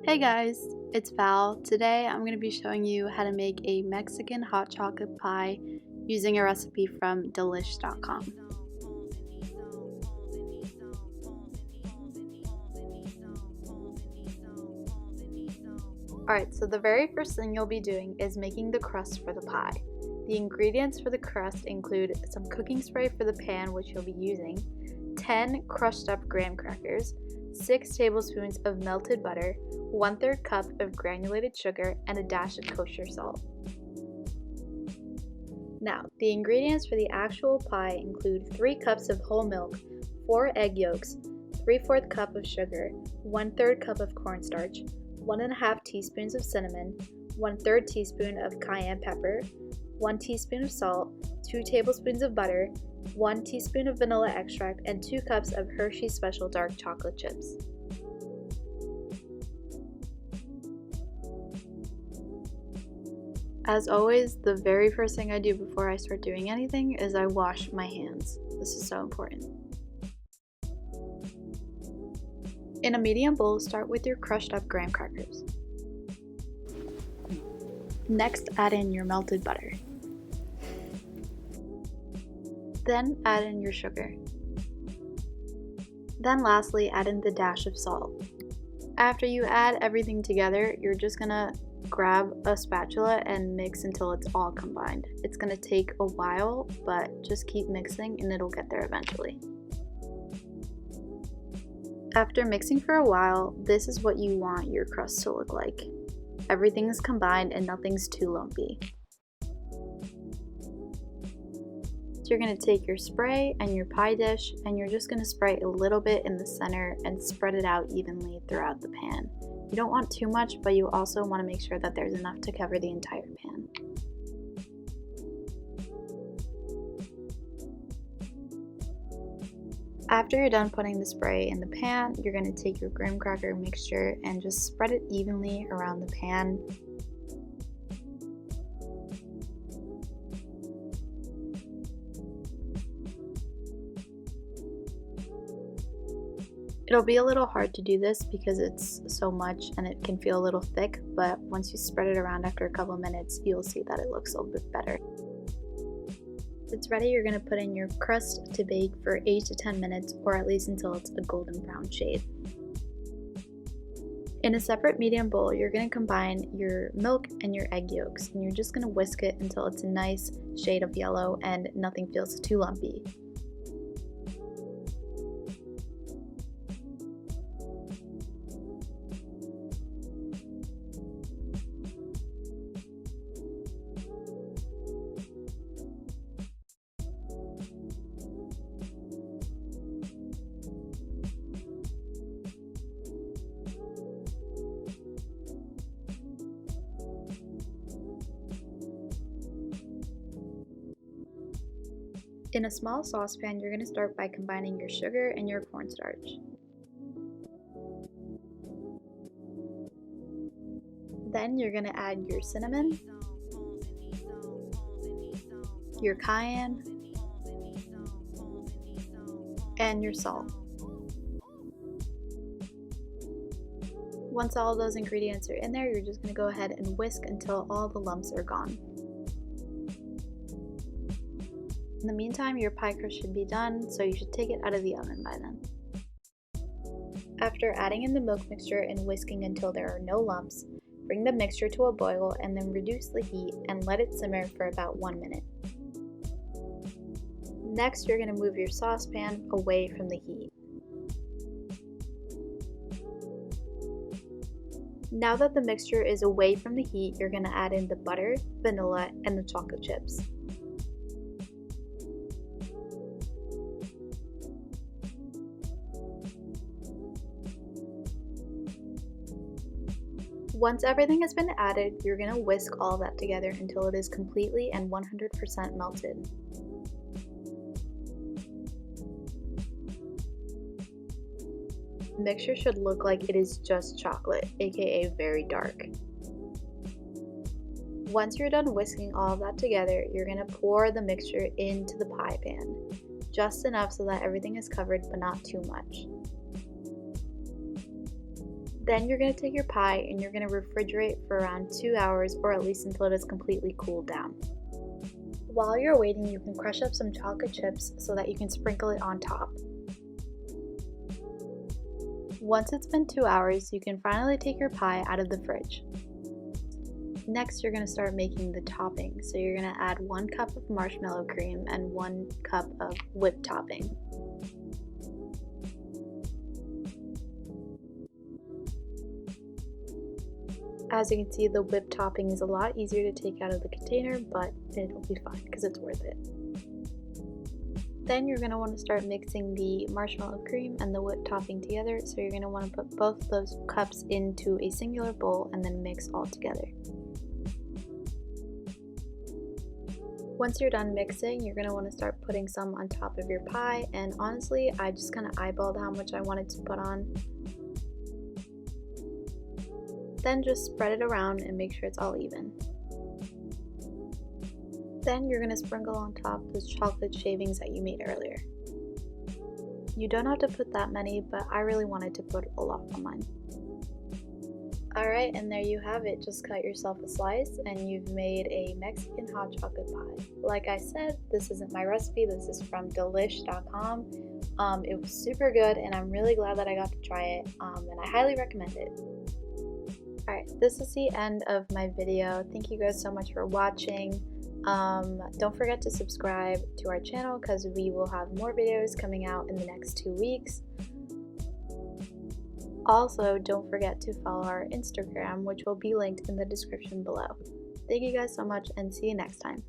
Hey guys, it's Val. Today I'm going to be showing you how to make a Mexican hot chocolate pie using a recipe from delish.com. Alright, so the very first thing you'll be doing is making the crust for the pie. The ingredients for the crust include some cooking spray for the pan, which you'll be using, 10 crushed up graham crackers, 6 tablespoons of melted butter, 1/3 cup of granulated sugar, and a dash of kosher salt. Now, the ingredients for the actual pie include 3 cups of whole milk, 4 egg yolks, 3/4 cup of sugar, 1/3 cup of cornstarch, 1½ teaspoons of cinnamon, 1/3 teaspoon of cayenne pepper, 1 teaspoon of salt, 2 tablespoons of butter, 1 teaspoon of vanilla extract, and 2 cups of Hershey's Special Dark Chocolate Chips. As always, the very first thing I do before I start doing anything is I wash my hands. This is so important. In a medium bowl, start with your crushed up graham crackers. Next, add in your melted butter. Then add in your sugar. Then lastly, add in the dash of salt. After you add everything together, you're just gonna grab a spatula and mix until it's all combined. It's gonna take a while, but just keep mixing and it'll get there eventually. After mixing for a while, this is what you want your crust to look like. Everything is combined and nothing's too lumpy. So you're going to take your spray and your pie dish and you're just going to spray a little bit in the center and spread it out evenly throughout the pan. You don't want too much, but you also want to make sure that there's enough to cover the entire pan. After you're done putting the spray in the pan, you're going to take your graham cracker mixture and just spread it evenly around the pan. It'll be a little hard to do this because it's so much and it can feel a little thick, but once you spread it around after a couple minutes, you'll see that it looks a little bit better. Once it's ready, you're going to put in your crust to bake for 8 to 10 minutes, or at least until it's a golden brown shade. In a separate medium bowl, you're going to combine your milk and your egg yolks, and you're just going to whisk it until it's a nice shade of yellow and nothing feels too lumpy. In a small saucepan, you're going to start by combining your sugar and your cornstarch. Then you're going to add your cinnamon, your cayenne, and your salt. Once all of those ingredients are in there, you're just going to go ahead and whisk until all the lumps are gone. In the meantime, your pie crust should be done, so you should take it out of the oven by then. After adding in the milk mixture and whisking until there are no lumps, bring the mixture to a boil and then reduce the heat and let it simmer for about 1 minute. Next, you're going to move your saucepan away from the heat. Now that the mixture is away from the heat, you're going to add in the butter, vanilla, and the chocolate chips. Once everything has been added, you're going to whisk all of that together until it is completely and 100% melted. The mixture should look like it is just chocolate, aka very dark. Once you're done whisking all of that together, you're going to pour the mixture into the pie pan, just enough so that everything is covered but not too much. Then you're going to take your pie and you're going to refrigerate for around 2 hours, or at least until it is completely cooled down. While you're waiting, you can crush up some chocolate chips so that you can sprinkle it on top. Once it's been 2 hours, you can finally take your pie out of the fridge. Next, you're going to start making the topping. So you're going to add 1 cup of marshmallow cream and 1 cup of whipped topping. As you can see, the whipped topping is a lot easier to take out of the container, but it'll be fine because it's worth it. Then you're going to want to start mixing the marshmallow cream and the whipped topping together. So you're going to want to put both those cups into a singular bowl and then mix all together. Once you're done mixing, you're going to want to start putting some on top of your pie, and honestly, I just kind of eyeballed how much I wanted to put on. Then just spread it around and make sure it's all even. Then you're going to sprinkle on top those chocolate shavings that you made earlier. You don't have to put that many, but I really wanted to put a lot on mine. Alright, and there you have it. Just cut yourself a slice and you've made a Mexican hot chocolate pie. Like I said, this isn't my recipe, this is from delish.com. It was super good and I'm really glad that I got to try it, and I highly recommend it. Alright, this is the end of my video. Thank you guys so much for watching. Don't forget to subscribe to our channel because we will have more videos coming out in the next 2 weeks. Also, don't forget to follow our Instagram, which will be linked in the description below. Thank you guys so much and see you next time.